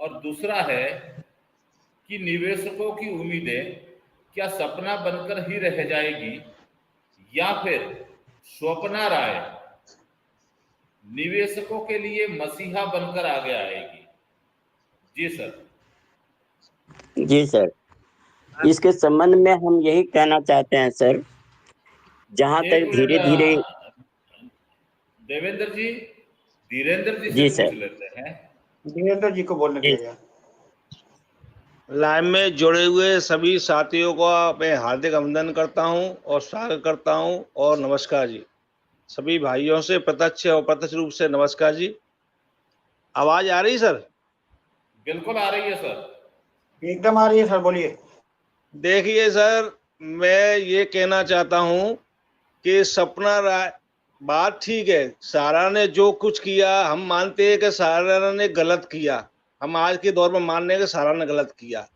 और दूसरा है कि निवेशकों की उम्मीदें क्या सपना बनकर ही रह जाएगी या फिर स्वप्ना राय निवेशकों के लिए मसीहा बनकर आगे आएगी। जी सर। जी सर, इसके संबंध में हम यही कहना चाहते हैं सर, जहां एक तक मिनट धीरे धीरे। देवेंद्र जी, धीरेन्द्र जी से जी पूछ सर। लेते हैं। धीरेन्द्र जी को बोलने जी। दिया जाए। लाइव में जुड़े हुए सभी साथियों को मैं हार्दिक अभिनंदन करता हूं और स्वागत करता हूं और नमस्कार जी। सभी भाइयों से प्रत्यक्ष और अप्रत्यक्ष रूप से नमस्कार जी। आवाज आ रही सर? बिल्कुल आ रही है सर। एकदम आ रही है सर, बोलिए। देखिए सर, मैं ये कहना चाहता हूं कि सपना राय बात ठीक है, सारा ने जो कुछ किया हम मानते हैं कि सारा ने गलत किया। हम आज के दौर में मान रहे हैं कि सारा ने गलत किया,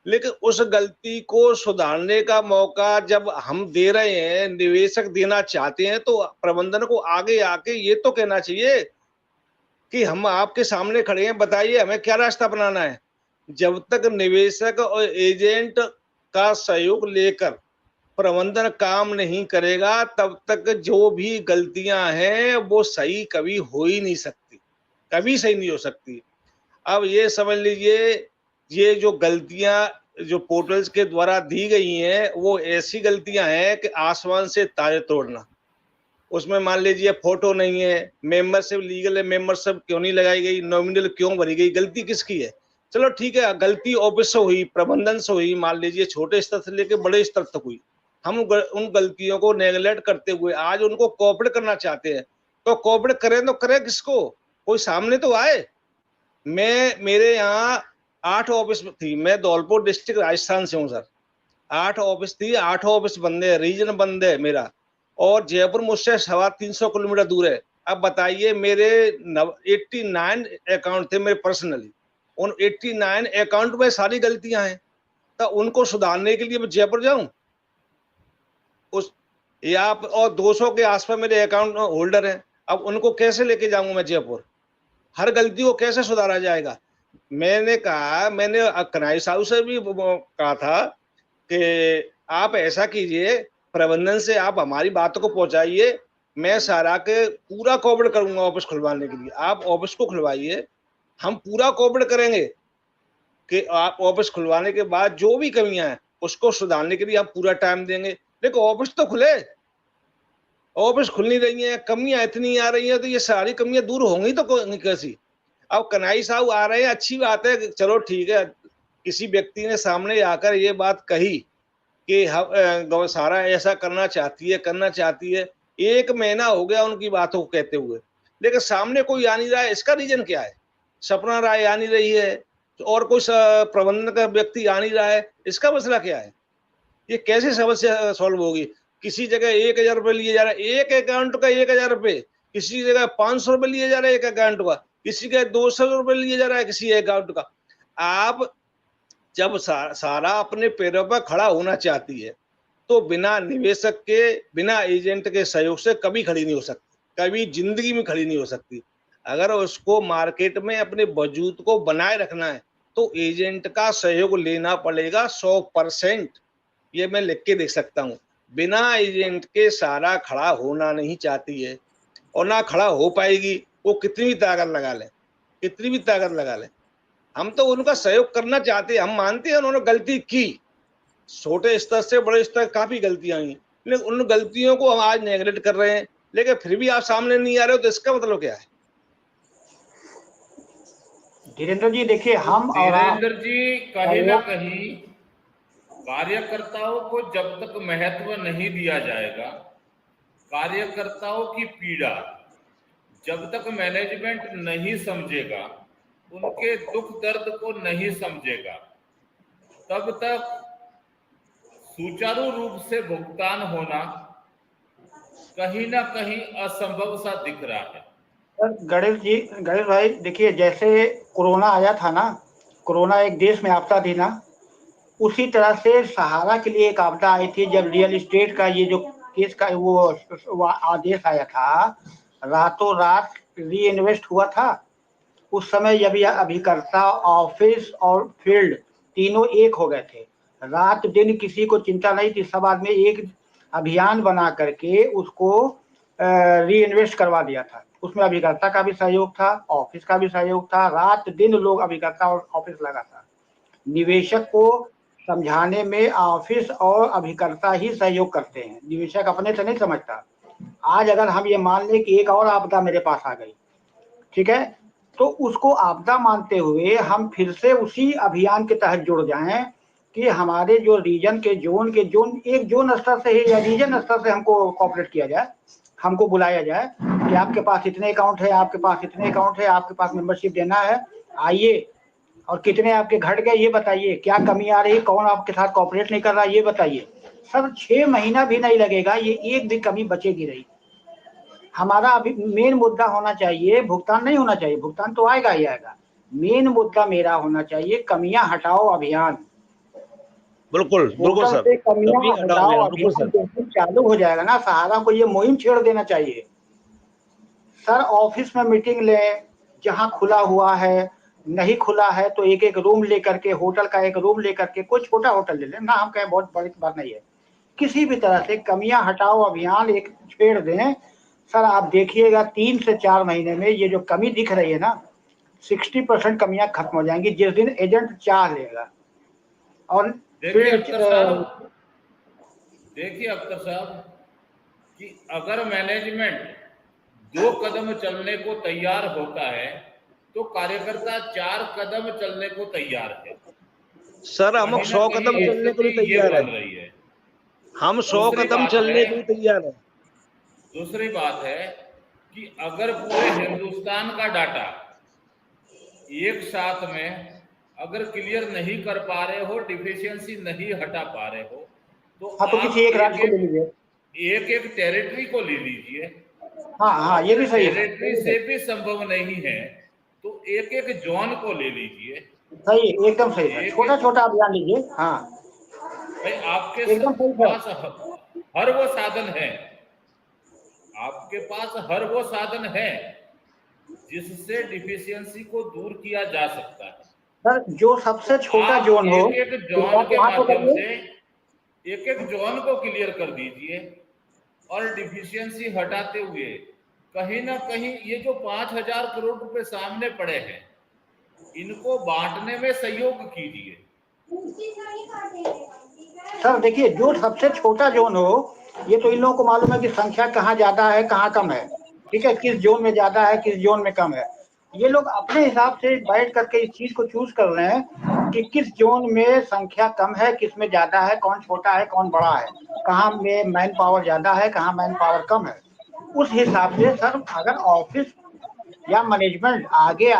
लेकिन उस गलती को सुधारने का मौका जब हम दे रहे हैं, निवेशक देना चाहते हैं, तो प्रबंधन को आगे आके ये तो कहना चाहिए कि हम आपके सामने खड़े हैं, बताइए हमें क्या रास्ता अपनाना है। जब तक निवेशक और एजेंट का सहयोग लेकर प्रबंधन काम नहीं करेगा, तब तक जो भी गलतियां हैं वो सही कभी हो ही नहीं सकती, कभी सही नहीं हो सकती। अब ये समझ लीजिए, ये जो गलतियां जो पोर्टल्स के द्वारा दी गई हैं वो ऐसी गलतियां हैं कि आसमान से तारे तोड़ना। उसमें मान लीजिए फोटो नहीं है, मेंबरशिप लीगल है, मेंबरशिप क्यों नहीं लगाई गई, नॉमिनल क्यों भरी गई, गलती किसकी है? चलो ठीक है, गलती ऑफिस से हुई, प्रबंधन से हुई, मान लीजिए छोटे स्तर से लेकर बड़े स्तर तक हुई। हम उन गलतियों को नेगलेक्ट करते हुए आज उनको कोऑपरेट करना चाहते हैं, तो कोऑपरेट करें तो करें किसको? कोई सामने तो आए। मेरे यहाँ 8 ऑफिस थी, मैं धौलपुर डिस्ट्रिक्ट राजस्थान से हूँ सर। 8 ऑफिस थी, 8 ऑफिस बंद है, रीजन बंद है मेरा, और जयपुर मुझसे 350 किलोमीटर दूर है। अब बताइए, मेरे 89 अकाउंट थे मेरे पर्सनली, उन 89 अकाउंट में सारी गलतियां हैं, तो उनको सुधारने के लिए मैं जयपुर जाऊं उस, या और 200 के आसपास मेरे अकाउंट होल्डर हैं, अब उनको कैसे लेके जाऊंगा मैं जयपुर? हर गलती को कैसे सुधारा जाएगा? मैंने कनाई साहू से भी कहा था कि आप ऐसा कीजिए, प्रबंधन से आप हमारी बातों को पहुंचाइए, मैं सारा के पूरा कोऑपरेट करूंगा ऑफिस खुलवाने के लिए। आप ऑफिस को खुलवाइए, हम पूरा कोऑपरेट करेंगे कि आप ऑफिस खुलवाने के बाद जो भी कमियां हैं उसको सुधारने के लिए हम पूरा टाइम देंगे। देखो ऑफिस तो खुले, ऑफिस खुल नहीं रही है, कमियां इतनी आ रही है, तो ये सारी कमियां दूर होंगी तो कैसी? अब कन्हैया साहब आ रहे हैं, अच्छी बात है, चलो ठीक है, किसी व्यक्ति ने सामने आकर ये बात कही कि गौशाला ऐसा करना चाहती है। 1 महीना हो गया उनकी बातों को कहते हुए, लेकिन सामने कोई आ नहीं रहा है। इसका रीजन क्या है? सपना राय आ नहीं रही है, तो और कोई प्रबंधन का व्यक्ति आ नहीं रहा है, इसका मसला क्या है? ये कैसे समस्या सॉल्व होगी? किसी जगह 1000 रुपये लिए जा रहा है, एक अकाउंट का 1000 रुपये, किसी जगह 500 रुपये लिए जा रहा है एक अकाउंट का, किसी का 200 रुपये लिए जा रहा है किसी अकाउंट का। आप जब सारा अपने पैरों पर खड़ा होना चाहती है, तो बिना निवेशक के, बिना एजेंट के सहयोग से कभी खड़ी नहीं हो सकती, कभी जिंदगी में खड़ी नहीं हो सकती। अगर उसको मार्केट में अपने वजूद को बनाए रखना है, तो एजेंट का सहयोग लेना पड़ेगा 100%। ये मैं लिख के देख सकता हूँ। बिना एजेंट के सारा खड़ा होना नहीं चाहती है, और ना खड़ा हो पाएगी, वो कितनी भी ताकत लगा लें, कितनी भी ताकत लगा लें। हम तो उनका सहयोग करना चाहते हैं, हम मानते हैं उन्होंने गलती की, छोटे स्तर से बड़े स्तर काफी गलतियां हुई, लेकिन उन गलतियों को हम आज नेगलेक्ट कर रहे हैं, लेकिन फिर भी आप सामने नहीं आ रहे हो, तो इसका मतलब क्या है? धीरेन्द्र जी देखिए, तो हम और आप धीरेन्द्र जी, कहीं ना कहीं कार्यकर्ताओं को जब तक महत्व नहीं दिया जाएगा, कार्यकर्ताओं की पीड़ा जब तक मैनेजमेंट नहीं समझेगा, उनके दुख दर्द को नहीं समझेगा, तब तक सुचारू रूप से भुगतान होना कहीं ना कहीं असंभव सा दिख रहा है। सर गणेश भाई देखिए, जैसे कोरोना आया था ना, कोरोना एक देश में आपदा थी ना, उसी तरह से सहारा के लिए एक आपदा आई थी, जब रियल एस्टेट का ये जो केस का वो आदेश आया था, रातों रात री इन्वेस्ट हुआ था, उस समय जब यह अभिकर्ता, ऑफिस और फील्ड तीनों एक हो गए थे। रात दिन किसी को चिंता नहीं थी, सब आदमी एक अभियान बना करके उसको री इन्वेस्ट करवा दिया था। उसमें अभिकर्ता का भी सहयोग था, ऑफिस का भी सहयोग था, रात दिन लोग अभिकर्ता और ऑफिस लगा था। निवेशक को समझाने में ऑफिस और अभिकर्ता ही सहयोग करते हैं, निवेशक अपने से नहीं समझता। आज अगर हम ये मान लें कि एक और आपदा मेरे पास आ गई, ठीक है, तो उसको आपदा मानते हुए हम फिर से उसी अभियान के तहत जुड़ जाएं कि हमारे जो रीजन के जोन एक जोन स्तर से ही या रीजन स्तर से हमको कॉपरेट किया जाए, हमको बुलाया जाए कि आपके पास इतने अकाउंट है, आपके पास इतने अकाउंट है, आपके पास मेंबरशिप देना है, आइए, और कितने आपके घट गए ये बताइए, क्या कमी आ रही है, कौन आपके साथ कॉपरेट नहीं कर रहा ये बताइए। सर 6 महीना भी नहीं लगेगा, ये एक भी कमी बचेगी नहीं। हमारा अभी मेन मुद्दा होना चाहिए, भुगतान नहीं होना चाहिए, भुगतान तो आएगा ही आएगा। मेन मुद्दा मेरा होना चाहिए कमियां हटाओ अभियान। बिल्कुल बिल्कुल पोर्टल सर, से कमियां कभी हटाओ हटाओ भैया, बिल्कुल अभियान सर। जैसे चालू हो जाएगा ना, सहारा को ये मुहिम छेड़ देना चाहिए। सर ऑफिस में मीटिंग लें, जहां खुला हुआ है, नहीं खुला है तो एक एक रूम लेकर के, होटल का एक रूम लेकर के, कोई छोटा होटल ले लें ना, हम कहें बहुत बड़ी बात नहीं है, किसी भी तरह से कमियां हटाओ अभियान एक छेड़ दें। सर आप देखिएगा 3 से 4 महीने में ये जो कमी दिख रही है ना, 60% कमियां खत्म हो जाएंगी जिस दिन एजेंट चाह लेगा। और देखिए फिर अख्तर साहब, कि अगर मैनेजमेंट 2 कदम चलने को तैयार होता है तो कार्यकर्ता 4 कदम चलने को तैयार है। सर हम कहीं ना 100 कहीं कदम चलने को भी स्थिति ये तैयार है, बन रही है। हम 100 दूसरी कदम बात चलने है को भी तैयार है। दूसरी बात है कि अगर पूरे हिंदुस्तान का डाटा एक साथ में अगर क्लियर नहीं कर पा रहे हो, डिफिशियंसी नहीं हटा पा रहे हो, तो हाँ, तो किसी आप एक राज्य को ले लीजिए। एक टेरिटरी को ले लीजिए। हाँ हाँ, ये अगर भी सही है, टेरिटरी से भी संभव नहीं है तो एक एक जोन को ले लीजिए। सही है, एकदम सही है, एक छोटा एक छोटा अभियान लीजिए। हाँ, भाई आपके एकदम सही है। पास हर वो साधन है, आपके पास हर वो साधन है जिससे डिफिशियंसी को दूर किया जा सकता है। सर जो सबसे छोटा आप जोन हो, एक एक जोन कृपया के वहां को माध्यम करिए। से एक एक जोन को क्लियर कर दीजिए और डिफिशियंसी हटाते हुए कहीं ना कहीं ये जो 5,000 करोड़ रुपए सामने पड़े हैं इनको बांटने में सहयोग कीजिए। सर देखिए, जो सबसे छोटा जोन हो, ये तो इन लोगों को मालूम है कि संख्या कहाँ ज्यादा है कहाँ कम है, ठीक है, किस जोन में ज्यादा है किस जोन में कम है। ये लोग अपने हिसाब से बैठ करके इस चीज को चूज कर रहे हैं कि किस जोन में संख्या कम है, किस में ज्यादा है, कौन छोटा है कौन बड़ा है, कहाँ में मैन पावर ज्यादा है कहाँ मैन पावर कम है। उस हिसाब से सर अगर ऑफिस या मैनेजमेंट आगे